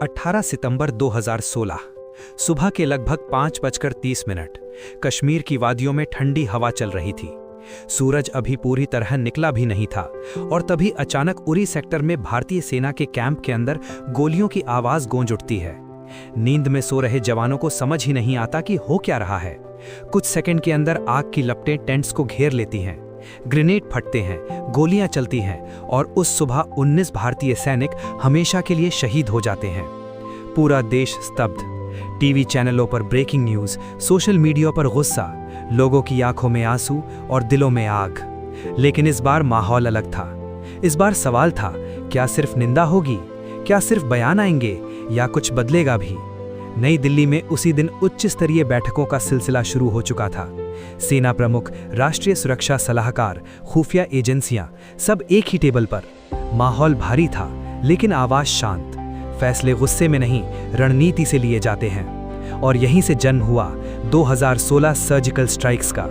18 सितंबर 2016 सुबह के लगभग 5:30 कश्मीर की वादियों में ठंडी हवा चल रही थी। सूरज अभी पूरी तरह निकला भी नहीं था और तभी अचानक उरी सेक्टर में भारतीय सेना के कैंप के अंदर गोलियों की आवाज गूंज उठती है। नींद में सो रहे जवानों को समझ ही नहीं आता कि हो क्या रहा है। कुछ सेकंड के अंदर आग की लपटें टेंट्स को घेर लेती हैं, ग्रेनेड फटते हैं, गोलियां चलती हैं और उस सुबह 19 भारतीय सैनिक हमेशा के लिए शहीद हो जाते हैं। पूरा देश स्तब्ध। टीवी चैनलों पर ब्रेकिंग न्यूज़, सोशल मीडिया पर गुस्सा, लोगों की आंखों में आंसू और दिलों में आग। लेकिन इस बार माहौल अलग था। इस बार सवाल था, क्या सिर्फ निंदा होगी, क्या सिर्फ बयान आएंगे या कुछ बदलेगा भी। नई दिल्ली में उसी दिन उच्च स्तरीय बैठकों का सिलसिला शुरू हो चुका था। सेना प्रमुख, राष्ट्रीय सुरक्षा सलाहकार, खुफिया एजेंसियां सब एक ही टेबल पर। माहौल भारी था लेकिन आवाज शांत। फैसले गुस्से में नहीं, रणनीति से लिए जाते हैं। और यहीं से जन्म हुआ 2016 सर्जिकल स्ट्राइक्स का।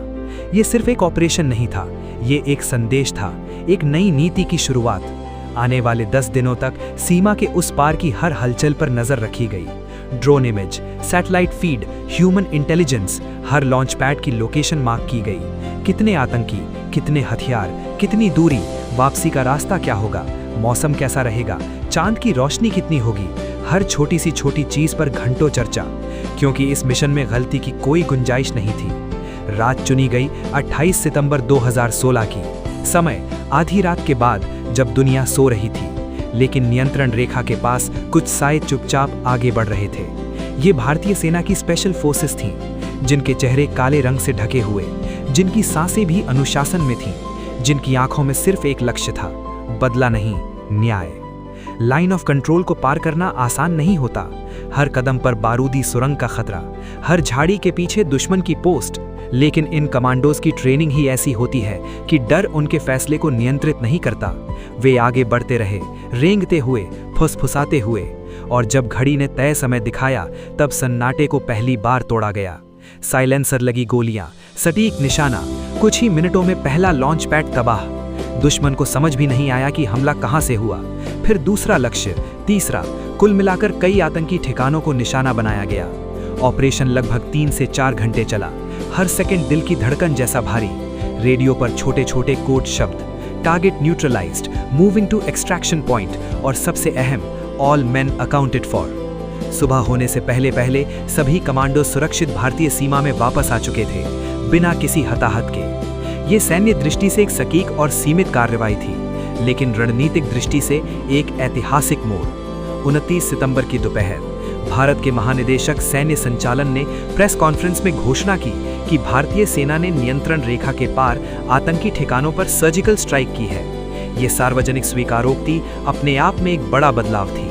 ये सिर्फ एक ऑपरेशन नहीं था, ये एक संदेश था, एक नई नीति की शुरुआत। आने वाले 10 दिनों तक सीमा के उस पार की हर हलचल पर नजर रखी गई। Drone image, satellite feed, human intelligence, हर लॉन्च पैड की लोकेशन मार्क की गई। कितने आतंकी, कितने हथियार, कितनी दूरी, वापसी का रास्ता क्या होगा, मौसम कैसा रहेगा, चांद की रोशनी कितनी होगी। हर छोटी सी छोटी चीज पर घंटों चर्चा, क्योंकि इस मिशन में गलती की कोई गुंजाइश नहीं थी। रात चुनी गई 28 सितंबर 2016 की। समय आधी रात के बाद, जब दुनिया सो रही थी, लेकिन नियंत्रण रेखा के पास कुछ साए चुपचाप आगे बढ़ रहे थे। ये भारतीय सेना की स्पेशल फोर्सेस थीं, जिनके चेहरे काले रंग से ढके हुए, जिनकी सांसें भी अनुशासन में थीं, जिनकी आंखों में सिर्फ एक लक्ष्य था, बदला नहीं, न्याय। लाइन ऑफ कंट्रोल को पार करना आसान नहीं होता। हर कदम पर बारूदी सुरंग का खतरा, हर झाड़ी के पीछे दुश्मन की पोस्ट। लेकिन इन कमांडोज की ट्रेनिंग ही ऐसी होती है कि डर उनके फैसले को नियंत्रित नहीं करता। वे आगे बढ़ते रहे, रेंगते हुए, फुसफुसाते हुए, और जब घड़ी ने तय समय दिखाया, तब सन्नाटे को पहली बार तोड़ा गया। साइलेंसर लगी गोलियां, सटीक निशाना, कुछ ही मिनटों में पहला लॉन्च पैड तबाह। दुश्मन को समझ भी नहीं आया कि हमला कहां से हुआ। फिर दूसरा लक्ष्य, तीसरा, कुल मिलाकर कई आतंकी ठिकानों को निशाना बनाया गया। ऑपरेशन लगभग 3 से 4 घंटे चला। हर सेकंड दिल की धड़कन जैसा भारी। रेडियो पर छोटे छोटे कोड शब्द, target neutralised, moving to extraction point, और सबसे अहम, ऑल मेन अकाउंटेड फॉर। सुबह होने से पहले पहले सभी कमांडो सुरक्षित भारतीय सीमा में वापस आ चुके थे, बिना किसी हताहत के। ये सैन्य दृष्टि से एक सटीक और सीमित कार्रवाई थी, लेकिन रणनीतिक दृष्टि से एक ऐतिहासिक मोड़। 29 सितंबर की दोपहर, भारत के महानिदेशक सैन्य संचालन ने प्रेस कॉन्फ्रेंस में घोषणा की कि भारतीय सेना ने नियंत्रण रेखा के पार आतंकी ठिकानों पर सर्जिकल स्ट्राइक की है। ये सार्वजनिक स्वीकारोक्ति अपने आप में एक बड़ा बदलाव थी,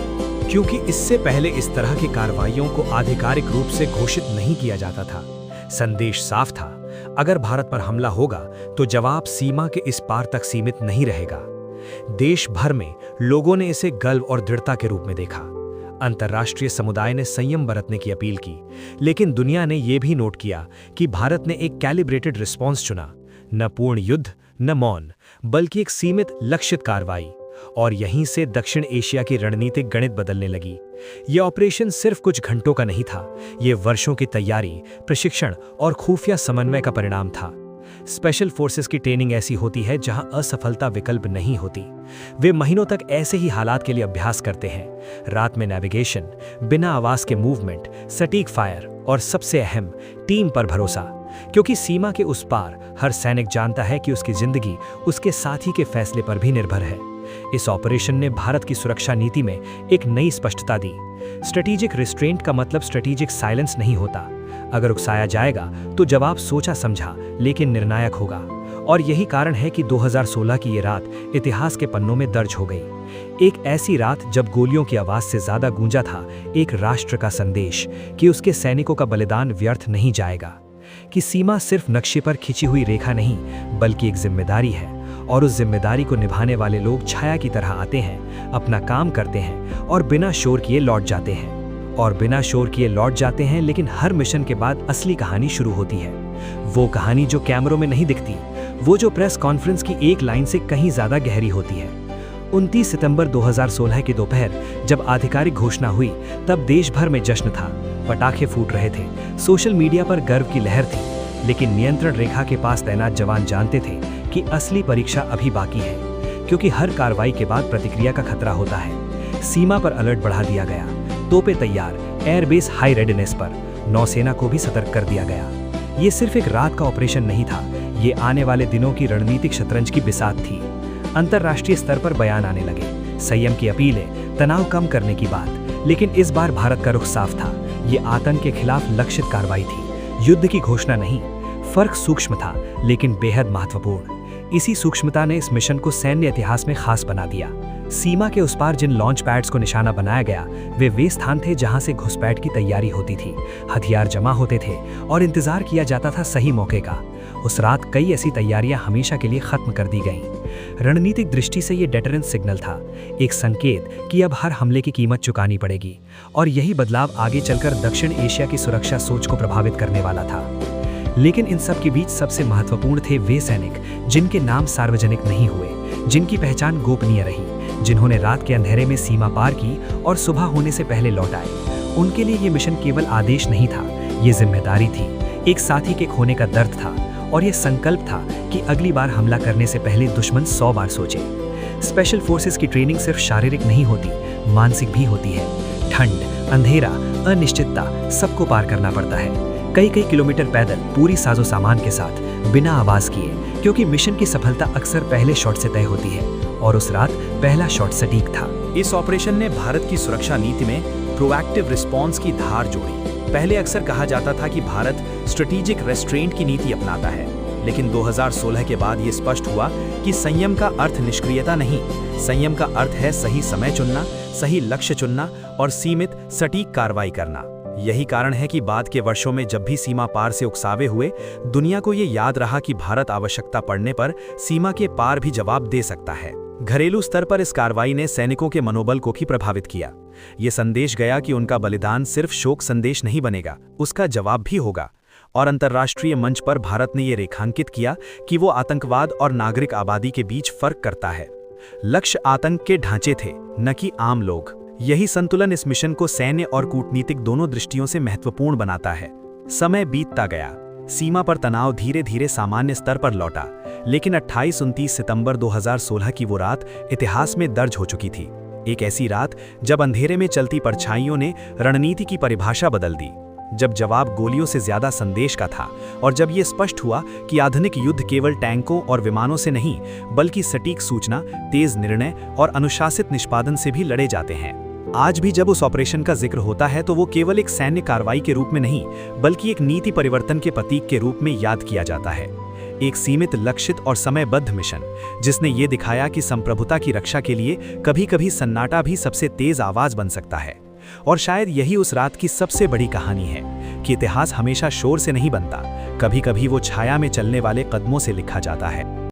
क्योंकि इससे पहले इस तरह की कार्रवाइयों को आधिकारिक रूप से घोषित नहीं किया जाता था। संदेश साफ था, अगर भारत पर हमला होगा तो जवाब सीमा के इस पार तक सीमित नहीं रहेगा। देश भर में लोगों ने इसे गर्व और दृढ़ता के रूप में देखा। अंतर्राष्ट्रीय समुदाय ने संयम बरतने की अपील की, लेकिन दुनिया ने यह भी नोट किया कि भारत ने एक कैलिब्रेटेड रिस्पॉन्स चुना। न पूर्ण युद्ध, न मौन, बल्कि एक सीमित लक्षित कार्रवाई। और यहीं से दक्षिण एशिया की रणनीतिक गणित बदलने लगी। यह ऑपरेशन सिर्फ कुछ घंटों का नहीं था, यह वर्षों की तैयारी, प्रशिक्षण और खुफिया समन्वय का परिणाम था। स्पेशल फोर्सेस की ट्रेनिंग ऐसी होती है जहां असफलता विकल्प नहीं होती। वे महीनों तक ऐसे ही हालात के लिए अभ्यास करते हैं। रात में नेविगेशन, बिना आवाज के मूवमेंट, सटीक फायर और सबसे अहम, टीम पर भरोसा। क्योंकि सीमा के उस पार हर सैनिक जानता है कि उसकी जिंदगी उसके साथी के फैसले पर भी निर्भर है। इस ऑपरेशन ने भारत की सुरक्षा नीति में एक नई स्पष्टता दी। स्ट्रेटेजिक रिस्ट्रेंट का मतलब स्ट्रेटेजिक साइलेंस नहीं होता। अगर उकसाया जाएगा तो जवाब सोचा समझा लेकिन निर्णायक होगा। और यही कारण है कि 2016 की ये रात इतिहास के पन्नों में दर्ज हो गई। एक ऐसी रात जब गोलियों की आवाज से ज्यादा गूंजा था एक राष्ट्र का संदेश कि उसके सैनिकों का बलिदान व्यर्थ नहीं जाएगा, कि सीमा सिर्फ नक्शे पर खिंची हुई रेखा नहीं बल्कि एक जिम्मेदारी है, और उस जिम्मेदारी को निभाने वाले लोग छाया की तरह आते हैं, अपना काम करते हैं और बिना शोर किए लौट जाते हैं। लेकिन हर मिशन के बाद असली कहानी शुरू होती है। वो कहानी जो कैमरों में नहीं दिखती, वो जो प्रेस कॉन्फ्रेंस की एक लाइन से कहीं ज्यादा गहरी होती है। 29 सितंबर 2016 की दोपहर जब आधिकारिक घोषणा हुई तब देश भर में जश्न था। पटाखे फूट रहे थे, सोशल मीडिया पर गर्व की लहर थी। लेकिन नियंत्रण रेखा के पास तैनात जवान जानते थे कि असली परीक्षा अभी बाकी है, क्योंकि हर कार्रवाई के बाद प्रतिक्रिया का खतरा होता है। सीमा पर अलर्ट बढ़ा दिया गया, तोपे तैयार, एयरबेस हाई रेडीनेस पर। नौसेना को भी सतर्क कर दिया गया। ये सिर्फ एक रात का ऑपरेशन नहीं था, ये आने वाले दिनों की रणनीतिक शतरंज की बिसात थी। अंतर्राष्ट्रीय स्तर पर बयान आने लगे, संयम की अपीलें, तनाव कम करने की बात। लेकिन इस बार भारत का रुख साफ था। ये आतंक के खिलाफ लक्षित कार्रवाई थी, युद्ध की घोषणा नहीं। फर्क सूक्ष्म था लेकिन बेहद महत्वपूर्ण। इसी सूक्ष्मता ने इस मिशन को सैन्य इतिहास में खास बना दिया। सीमा के उस पार जिन लॉन्च पैड्स को निशाना बनाया गया, वे स्थान थे जहां से घुसपैठ की तैयारी होती थी, हथियार जमा होते थे और इंतजार किया जाता था सही मौके का। उस रात कई ऐसी तैयारियां हमेशा के लिए खत्म कर दी गईं। रणनीतिक दृष्टि से ये डेटरेंस सिग्नल था, एक संकेत कि अब हर हमले की कीमत चुकानी पड़ेगी। और यही बदलाव आगे चलकर दक्षिण एशिया की सुरक्षा सोच को प्रभावित करने वाला था। लेकिन इन सब के बीच सबसे महत्वपूर्ण थे वे सैनिक जिनके नाम सार्वजनिक नहीं हुए, जिनकी पहचान गोपनीय रही, जिन्होंने रात के अंधेरे में सीमा पार की और सुबह होने से पहले लौट आए। उनके लिए ये मिशन केवल आदेश नहीं था, ये जिम्मेदारी थी। एक साथी के खोने का दर्द था और ये संकल्प था कि अगली बार हमला करने से पहले दुश्मन 100 बार सोचे। स्पेशल फोर्सेस की ट्रेनिंग सिर्फ शारीरिक नहीं होती, मानसिक भी होती है। ठंड, अंधेरा, अनिश्चितता सबको पार करना पड़ता है, कई किलोमीटर पैदल, पूरी साजो सामान के साथ, बिना आवाज किए, क्योंकि मिशन की सफलता अक्सर पहले शॉट से तय होती है। और उस रात पहला शॉट सटीक था। इस ऑपरेशन ने भारत की सुरक्षा नीति में प्रोएक्टिव रिस्पॉन्स की धार जोड़ी। पहले अक्सर कहा जाता था कि भारत स्ट्रेटेजिक रेस्ट्रेंट की नीति अपनाता है, लेकिन 2016 के बाद ये स्पष्ट हुआ कि संयम का अर्थ निष्क्रियता नहीं, संयम का अर्थ है सही समय चुनना, सही लक्ष्य चुनना और सीमित सटीक कार्रवाई करना। यही कारण है कि बाद के वर्षों में जब भी सीमा पार से उकसावे हुए, दुनिया को ये याद रहा कि भारत आवश्यकता पड़ने पर सीमा के पार भी जवाब दे सकता है। घरेलू स्तर पर इस कार्रवाई ने सैनिकों के मनोबल को भी प्रभावित किया। ये संदेश गया कि उनका बलिदान सिर्फ शोक संदेश नहीं बनेगा, उसका जवाब भी होगा। और अंतर्राष्ट्रीय मंच पर भारत ने ये रेखांकित किया कि वो आतंकवाद और नागरिक आबादी के बीच फर्क करता है। लक्ष्य आतंक के ढांचे थे, न कि आम लोग। यही संतुलन इस मिशन को सैन्य और कूटनीतिक दोनों दृष्टियों से महत्वपूर्ण बनाता है। समय बीतता गया, सीमा पर तनाव धीरे धीरे सामान्य स्तर पर लौटा, लेकिन 28-29 सितंबर 2016 की वो रात इतिहास में दर्ज हो चुकी थी। एक ऐसी रात जब अंधेरे में चलती परछाइयों ने रणनीति की परिभाषा बदल दी, जब जवाब गोलियों से ज्यादा संदेश का था, और जब ये स्पष्ट हुआ कि आधुनिक युद्ध केवल टैंकों और विमानों से नहीं, बल्कि सटीक सूचना, तेज निर्णय और अनुशासित निष्पादन से भी लड़े जाते हैं। आज भी जब उस ऑपरेशन का जिक्र होता है तो वो केवल एक सैन्य कार्रवाई के रूप में नहीं, बल्कि एक नीति परिवर्तन के प्रतीक के रूप में याद किया जाता है। एक सीमित, लक्षित और समयबद्ध मिशन जिसने ये दिखाया कि संप्रभुता की रक्षा के लिए कभी कभी सन्नाटा भी सबसे तेज आवाज बन सकता है। और शायद यही उस रात की सबसे बड़ी कहानी है कि इतिहास हमेशा शोर से नहीं बनता, कभी कभी वो छाया में चलने वाले कदमों से लिखा जाता है।